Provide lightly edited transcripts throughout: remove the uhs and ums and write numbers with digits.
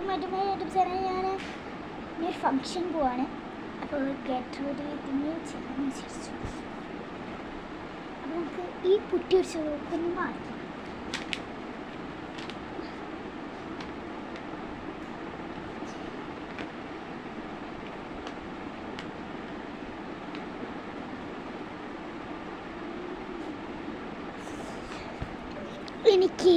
എല്ലാവർക്കും മറ്റുമായ YouTube channel ഞാൻ ഒരു ഫംഗ്ഷൻ പോവാണ്. അപ്പോൾ ഗെറ്റ് റെഡി ചെയ്യാമെന്ന് വിചാരിച്ചു. അപ്പോൾ നമുക്ക് ഈ പുട്ടി ഒന്ന് മാറ്റി എനിക്ക്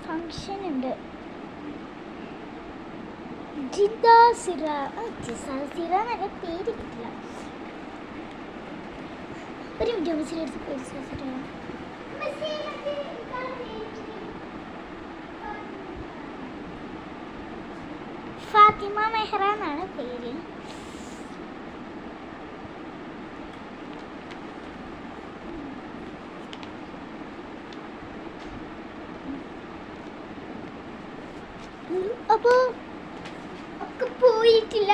ഫംഗ്ഷൻ ഉണ്ട്. ജിദാസിറ നല്ല പേര് കിട്ടില്ല. ഒരു മിനിറ്റ് ഫാത്തിമ മെഹ്റ എന്നാണ് പേര്. അപ്പോൾ ഒക്കെ പോയിട്ടില്ല,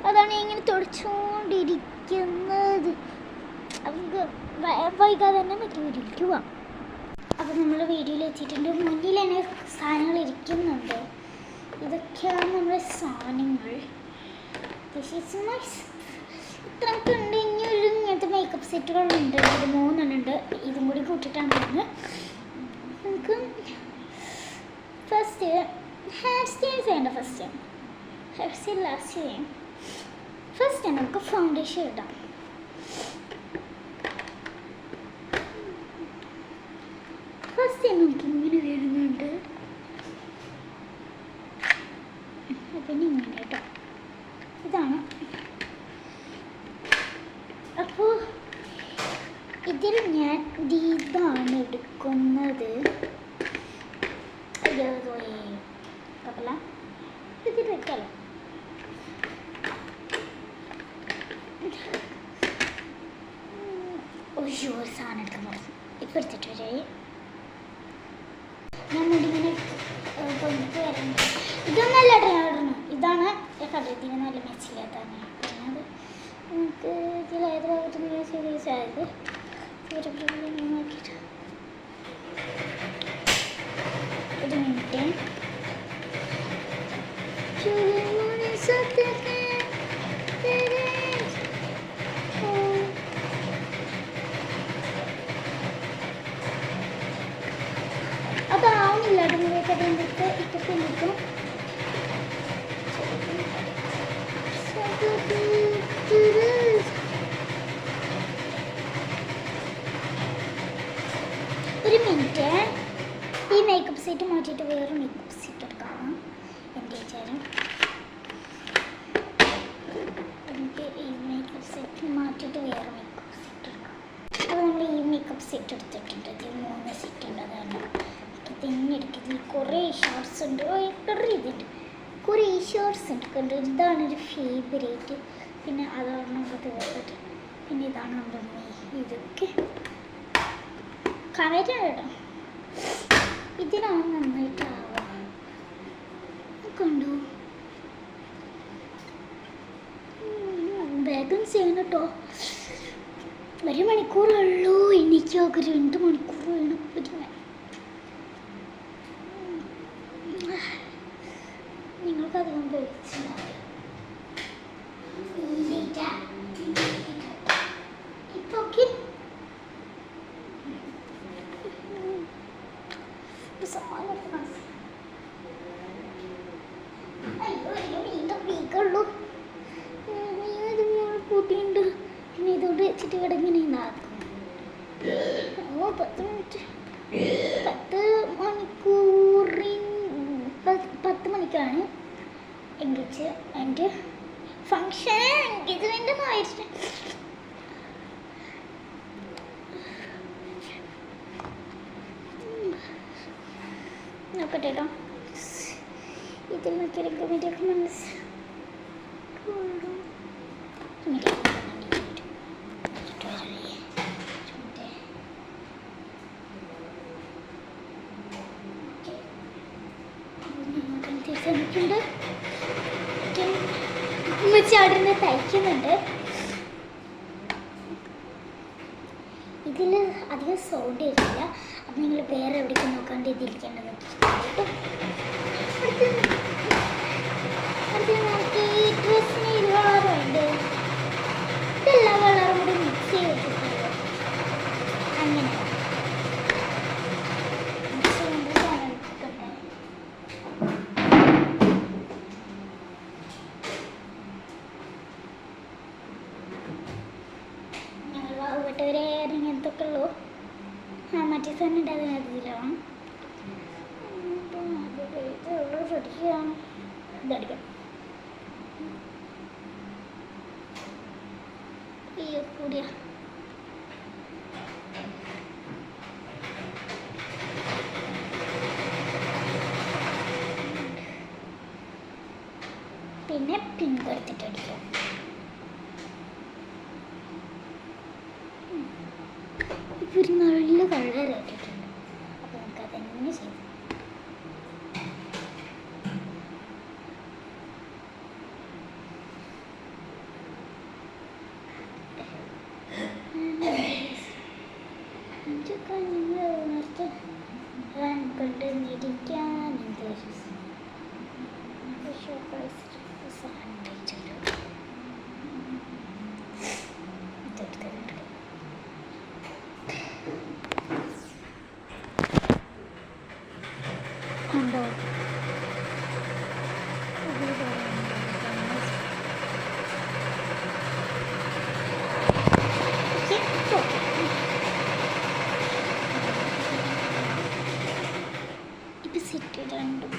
അതാണ് ഇങ്ങനെ തുടച്ചുകൊണ്ടിരിക്കുന്നത്. നമുക്ക് വൈകാതെ തന്നെ വീട്ടിലേക്ക് പോവാം. അപ്പോൾ നമ്മൾ വീഡിയോയിൽ എത്തിയിട്ടുണ്ട്. മുന്നിൽ തന്നെ സാധനങ്ങൾ ഇരിക്കുന്നുണ്ട്. ഇതൊക്കെയാണ് നമ്മുടെ സാധനങ്ങൾ. ഇത്രയൊക്കെ ഉണ്ട്. ഇനി ഒരു ഇങ്ങനത്തെ മേക്കപ്പ് സെറ്റുകളുണ്ട്. ഇത് 3 ഉണ്ട്. ഇതും കൂടി കൂട്ടിയിട്ടാണ് വരുന്നത്. നമുക്ക് ഫസ്റ്റ് ഹെയർ സ്റ്റൈൽ ചെയ്യേണ്ട. ഹെയർ സ്റ്റൈൽ ലാസ്റ്റ് ചെയ്യാം. ഫസ്റ്റ് നമുക്ക് ഫൗണ്ടേഷൻ ഇടാം. ഫസ്റ്റ് നമുക്ക് ഇങ്ങനെ വരുന്നുണ്ട്. പിന്നെ ഇങ്ങനെ കേട്ടോ, ഇതാണ്. അപ്പോൾ ഇതിൽ ഞാൻ ഇതാണ് എടുക്കുന്നത്. കുഴപ്പമില്ല, ഇതിൽ വെക്കാലോ. ഒരു സാധനം എടുക്കാൻ പറഞ്ഞു. ഇപ്പം എടുത്തിട്ട് വരായി. ഞാൻ മുടിങ്ങനെ കൊണ്ടിട്ട് വരണം. ഇതൊന്നല്ല ഇടണം. ഇതാണ് കടത്തിന് നല്ല മെച്ചില്ലാത്താണ് ഇടുന്നത്. നമുക്ക് ഇതിൽ ഏത് ഭാഗത്തുനിന്ന് സീരിയസ് ആയത് നോക്കിയിട്ട് ഒരു മിനിറ്റ്. അതാവുന്നില്ല. അതിലേക്ക് ഇപ്പം നിൽക്കും. ഒരു മിനിറ്റ്. ഈ മേക്കപ്പ് സെറ്റ് മാറ്റിയിട്ട് വേറെ മേക്കപ്പ് സെറ്റ് എടുക്കാം. എൻ്റെ വിചാരം എനിക്ക് ഈ മേക്കപ്പ് സെറ്റ് മാറ്റിയിട്ട് വേറെ മേക്കപ്പ് സെറ്റ് എടുക്കാം. അപ്പോൾ നമ്മൾ ഈ മേക്കപ്പ് സെറ്റ് എടുത്തിട്ടുണ്ട്. ഇതിൽ 3 സെറ്റ് ഉണ്ട്. അതാണ് തിന്നെടുക്കുന്നത്. കുറേ ഷോർട്സ് ഉണ്ട്. ഇതിൻ്റെ കുറേ ഷോർട്സ് എടുക്കുന്നുണ്ട്. ഇതാണ് ഒരു ഫേവറേറ്റ്. പിന്നെ അതാണ് നമ്മൾ തീർത്തിട്ട്. പിന്നെ ഇതാണ് നമ്മുടെ ഇതൊക്കെ കവരാണ് കേട്ടോ. ഇതിനാണ് നന്നായിട്ടാവുക. കണ്ടു. വേഗം ചെയ്യണം കേട്ടോ. 1 മണിക്കൂറുള്ളൂ. എനിക്കൊക്കെ 2 മണിക്കൂർ വേണം. നിങ്ങൾക്ക് അധികം പേടിച്ചില്ല. ഇപ്പൊ ഓക്കെ. വീക്കുള്ളൂ. കൂട്ടിയുണ്ട്. പിന്നെ ഇതുകൊണ്ട് വെച്ചിട്ട് ഇവിടെ ഇങ്ങനെ ഉണ്ടാക്കും. 10 മിനിറ്റ് 10 മണിക്കാണ് എൻ്റെ ഫങ്ഷൻ. എൻഗേജ്മെൻ്റ് ആയിട്ട് നോക്കട്ടെ കേട്ടോ. ഇതിൽ നോക്കിയാലൊക്കെ വീഡിയോക്ക് മനസ്സിലാക്കിയിട്ടുണ്ട്. ഉമ്മച്ചാടിന് തയ്ക്കുന്നുണ്ട്. ഇതിൽ അധികം സൗണ്ട് വരില്ല. നിങ്ങൾ വേറെ എവിടേക്ക് നോക്കാണ്ട് ഇതിരിക്കേണ്ടത് നമുക്ക് ഈ ഡ്രസ്സിന് ഇത് കളറുണ്ട്, ഇതെല്ലാ കളറും കൂടി മിക്സ് ചെയ്തിട്ടുണ്ട്. അങ്ങനെ ഞങ്ങൾ വാവുവട്ടവരെ ഇങ്ങനത്തൊക്കെ ഉള്ളൂ. മറ്റേ സാധനം ഉണ്ടാകുന്ന അതിലാണ് ശ്രദ്ധിക്കുകയാണ്. ഇതടിക്കാം ഈ കൂടിയ പിന്നെ പിങ്ക് എടുത്തിട്ട് അടിക്കാം. ഇപ്പോൾ ഒരു നല്ല കളർ ഇട്ടിട്ടുണ്ട്, അപ്പോൾ നമുക്ക് അതന്നെ ചെയ്യാം. ഉണ്ടോ ഇപ്പം സെറ്റ് രണ്ടും.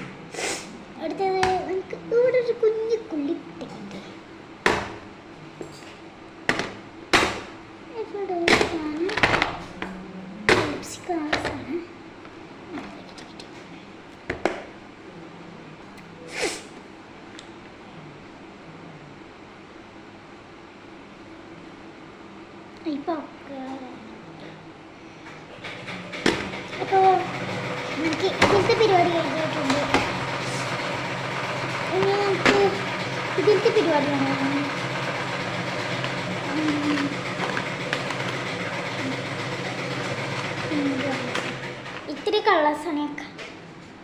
അടുത്തത് നമുക്ക് ഇവിടെ ഒരു കുഞ്ഞു കുള്ളി ഇട്ടിട്ടുണ്ട്. ഇവിടെ ഞാൻ ലിപ്സ്റ്റിക് ആണ്. ഇപ്പോൾ അപ്പോൾ നമുക്ക് ഇതിലത്തെ പരിപാടി കഴിഞ്ഞിട്ടുണ്ട്. ഇനി നമുക്ക് ഇതിലത്തെ പരിപാടിയാണ്. ഇത്തിരി കളേഴ്സാണ്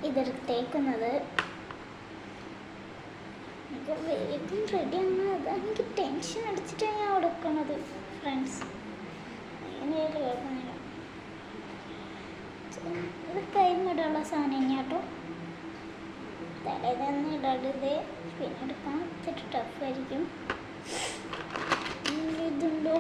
ഇതെടുത്തേക്കുന്നത്. വേഗം റെഡിയാണ്. അതാണ് എനിക്ക് ടെൻഷൻ അടിച്ചിട്ടാണ് ഞാൻ കൊടുക്കുന്നത് ഫ്രണ്ട്സ്. അങ്ങനെയൊരു കുഴപ്പമില്ല. ഇത് കൈമിടാനുള്ള സാധനം കേട്ടോ, തലേന്ന് ഇടരുത്, പിന്നെ എടുക്കാൻ ഇത്തിരി ടഫായിരിക്കും. ഇതുണ്ടോ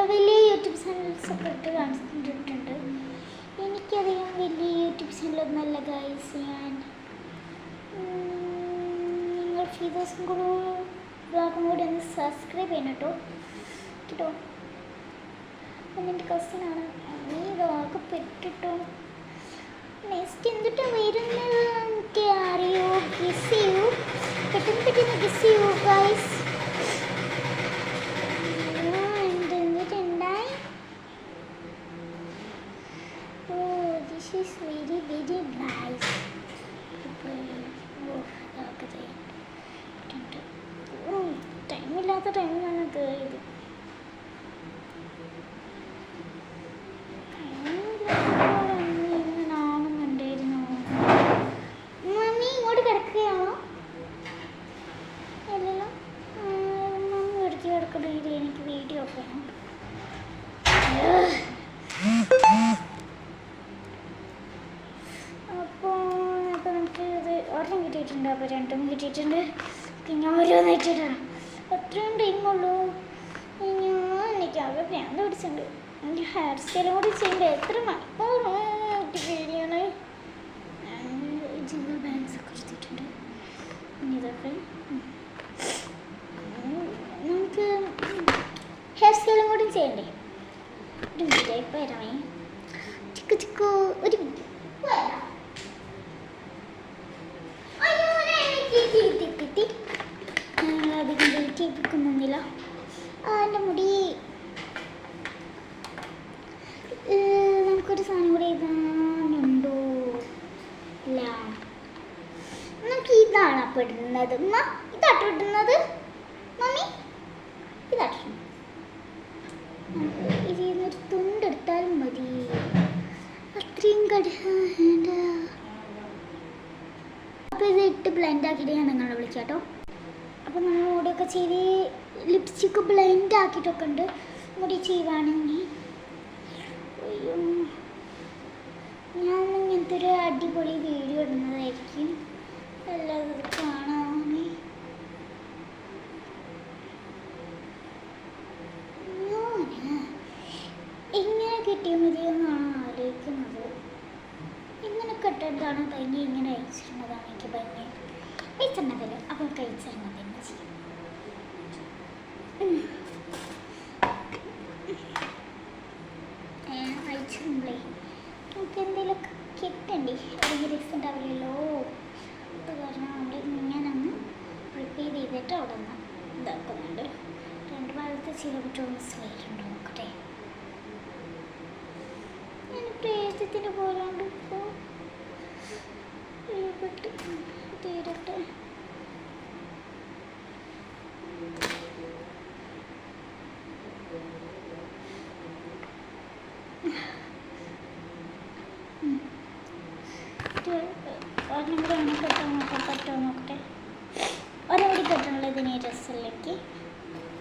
വലിയ യൂട്യൂബ് ചാനൽസൊക്കെ ഇട്ട് കാണിച്ചിട്ടുണ്ട്. എനിക്കറിയാം വലിയ യൂട്യൂബ് ചാനലൊന്നല്ല ഗൈസ്. ഞാൻ നിങ്ങൾ ഫീദേഴ്സും കൂടെ ബ്ലോഗും കൂടി ഒന്ന് സബ്സ്ക്രൈബ് ചെയ്യണം കേട്ടോ. അതെൻ്റെ കസിനാണ്. നീ ഇതൊക്കെ പെട്ടിട്ടോ. നെക്സ്റ്റ് എന്തിട്ടാ വരുന്നത് എനിക്ക് അറിയോ? ഗസ് ചെയ്യൂ, പെട്ടെന്ന് ഗസ് ചെയ്യൂ ഗൈസ്. എന്തിട്ടുണ്ടായി? Oh this is very very nice. ടൈമില്ലാത്ത ടൈമിലാണ് കയറിയത്. എനിക്ക് വീഡിയോ ഒക്കെ വേണം. അപ്പോൾ നമുക്ക് ഇത് ഒരെണ്ണം കിട്ടിയിട്ടുണ്ട്, അപ്പോൾ രണ്ടും കിട്ടിയിട്ടുണ്ട്. പിന്നെ ഓരോന്ന് വെച്ചിട്ടാണ്. അത്രയും ടൈമുള്ളൂ. എനിക്കാകെ ഭ്രാന്ത് പിടിച്ചിട്ടുണ്ട്. എനിക്ക് ഹെയർ സ്റ്റൈലും കൂടി ചെയ്യേണ്ടത് എത്ര മണിക്കൂറാണ് പേടിയാണ്. ജിമ്മർ ബാൻഡ്സ് ഒക്കെ എടുത്തിട്ടുണ്ട്. ഇതൊക്കെ നമുക്ക് ഹെയർ സ്റ്റൈലും കൂടി ചെയ്യണ്ടേ? ഒരു വീഡിയോ ഇപ്പോൾ വരാമേ. ചിക്കു ചിക്കു ഒരു വീഡിയോ അധികം വെയിറ്റ് ചെയ്യിപ്പിക്കുന്നില്ല. എൻ്റെ മുടി നമുക്കൊരു സാധനം കൂടെ എഴുതാനുണ്ടോ? ഇല്ല, നമുക്ക് ഇതാണ് അപ്പം ഇടുന്നത്. ഇതാട്ടോ ഇടുന്നത് മമ്മി, ഇതാട്ടോ. ഇതിന്നൊരു തുണ്ടെടുത്താലും മതി, അത്രയും കടുകണ്ട. അപ്പോൾ ഇത് ഇട്ട് ബ്ലെൻഡ് ആക്കിയിട്ട് ഞാൻ നിങ്ങളെ വിളിക്കാം കേട്ടോ. അപ്പോൾ നമ്മൾ മുടിയൊക്കെ ചെയ്ത് ലിപ്സ്റ്റിക്ക് ബ്ലെൻഡ് ആക്കിയിട്ടൊക്കെ ഉണ്ട്. മുടി ചെയ്യുവാണെങ്കിൽ അയ്യോ, ഞാൻ ഇങ്ങനത്തെ ഒരു അടിപൊളി വീഡിയോ ഇടുന്നതായിരിക്കും. എല്ലാവരും കാണാൻ എങ്ങനെ കിട്ടിയാൽ മതിയെന്നാണ് ആലോചിക്കുന്നത്. ഇങ്ങനെ കെട്ടതാണ് ഭംഗി, ഇങ്ങനെ അയച്ചിരുന്നതാണ് എനിക്ക് ഭംഗി. അയച്ചിരുന്നതല്ലേ, അപ്പോൾ കഴിച്ചിരുന്നത് തന്നെ ചെയ്യും. അയച്ചിരുന്നേ നമുക്ക് എന്തെങ്കിലുമൊക്കെ കിട്ടണ്ടേ, അല്ലെങ്കിൽ രസം ഉണ്ടാവില്ലല്ലോ. അത് കാരണം അവിടെ ഇങ്ങനൊന്ന് പ്രിപ്പയർ ചെയ്തിട്ട് അവിടെ നിന്ന് ഇതാക്കുന്നുണ്ട്. രണ്ട് ഭാഗത്ത് ചില കുട്ടികൾ സ്ലൈറ്റുണ്ടോ നോക്കട്ടെ. ഞാൻ പ്രേതത്തിൻ്റെ പോലാണ്ട് ഇപ്പോൾ തീരട്ടെ. ഒരെണ്ണം കൂടെ ഒന്ന് കെട്ടാൻ നോക്കാം, പറ്റുമോ നോക്കട്ടെ. ഒരവടി കെട്ടാനുള്ള ഇതിനെ ഡ്രസ്സിലേക്ക്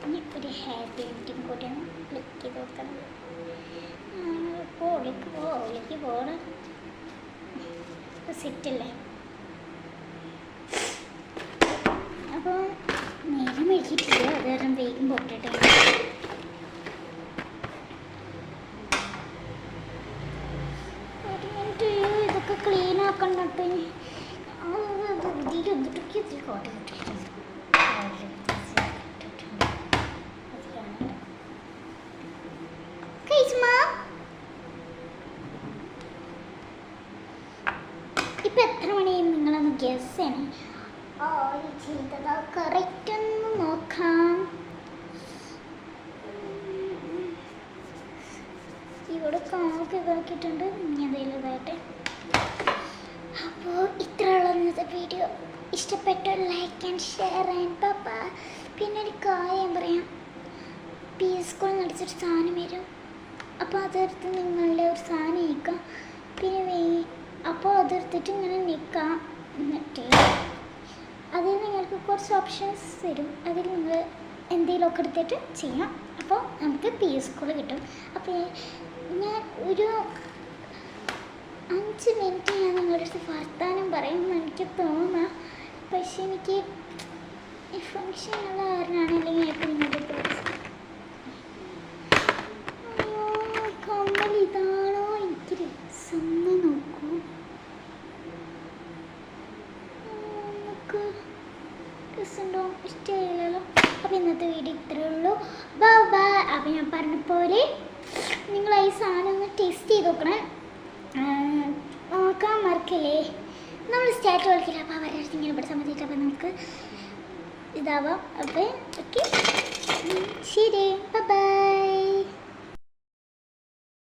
ഇനി ഒരു ഹെയർ പെയിൻറ്റിങ് കൂടി ഒന്ന് ക്ലിക്ക് ചെയ്ത് നോക്കണം. ഇപ്പോൾ ഒളിക്ക് പോകണം. സെറ്റല്ലേ? അപ്പോൾ നേരം മേടിച്ചിട്ടില്ല, അത് കാരണം വേഗം പോട്ടെ. ഇതൊക്കെ ക്ലീൻ ആക്കണ്ടിട്ട് ഇതിലൊന്നിട്ടൊക്കെ ഇതിൽ കോട്ട കിട്ടിയിട്ടുണ്ട്. ഇപ്പം എത്ര മണിയായി നിങ്ങളൊന്ന് ഗസ് ചെയ്യണേ. ചെയ്തതാ കറക്റ്റ് ഒന്ന് നോക്കാം. ഇവിടെ കാമൊക്കെ ഇതാക്കിയിട്ടുണ്ട്. ഇനി എന്തെങ്കിലും ഇതായിട്ട്. അപ്പോൾ ഇത്രയുള്ള ഇന്നത്തെ വീഡിയോ ഇഷ്ടപ്പെട്ട ലൈക്ക് ആൻഡ് ഷെയർ ആൻഡ് പാപ്പ. പിന്നെ ഒരു കാര്യം പറയാം, പി സ്കൂൾ നടിച്ചൊരു സാധനം വരും. അപ്പോൾ അതെടുത്ത് നിങ്ങളുടെ ഒരു സാധനം നിൽക്കാം. പിന്നെ അപ്പോൾ അതെടുത്തിട്ട് ഇങ്ങനെ നിൽക്കാം. എന്നിട്ട് അതിൽ നിങ്ങൾക്ക് കുറച്ച് ഓപ്ഷൻസ് തരും. അതിൽ നിങ്ങൾ എന്തെങ്കിലുമൊക്കെ എടുത്തിട്ട് ചെയ്യാം. അപ്പോൾ നമുക്ക് പി സ്കൂൾ കിട്ടും. അപ്പോൾ ഞാൻ ഒരു 5 മിനിറ്റ് ഞാൻ നിങ്ങളുടെ അടുത്ത് വർത്താനം പറയുമെന്ന് എനിക്ക് തോന്നാം. പക്ഷെ എനിക്ക് ഈ ഫങ്ഷനുള്ള കാരണമാണ്, അല്ലെങ്കിൽ എപ്പോൾ നിങ്ങളുടെ കമ്മൽ ഇതാണോ എനിക്ക് രസം നോക്കൂ. നമുക്ക് രസമുണ്ടോ? ഇഷ്ടമായില്ലല്ലോ. അപ്പോൾ ഇന്നത്തെ വീഡിയോ ഇത്രയേ ഉള്ളൂ. ബൈ. അപ്പോൾ ഞാൻ പറഞ്ഞ പോലെ നിങ്ങൾ ഈ സാധനം ഒന്ന് ടേസ്റ്റ് ചെയ്ത് നോക്കണം. നോക്കാൻ മറക്കല്ലേ, നമ്മൾ സ്റ്റാറ്റ് കളിക്കില്ല. അപ്പോൾ അവരുടെ അടുത്ത് ഇങ്ങനെ ഇവിടെ സമ്മതിയിട്ട് അപ്പോൾ നമുക്ക് ഇതാവാം. അപ്പോൾ ഓക്കെ, ശരി, ബൈ.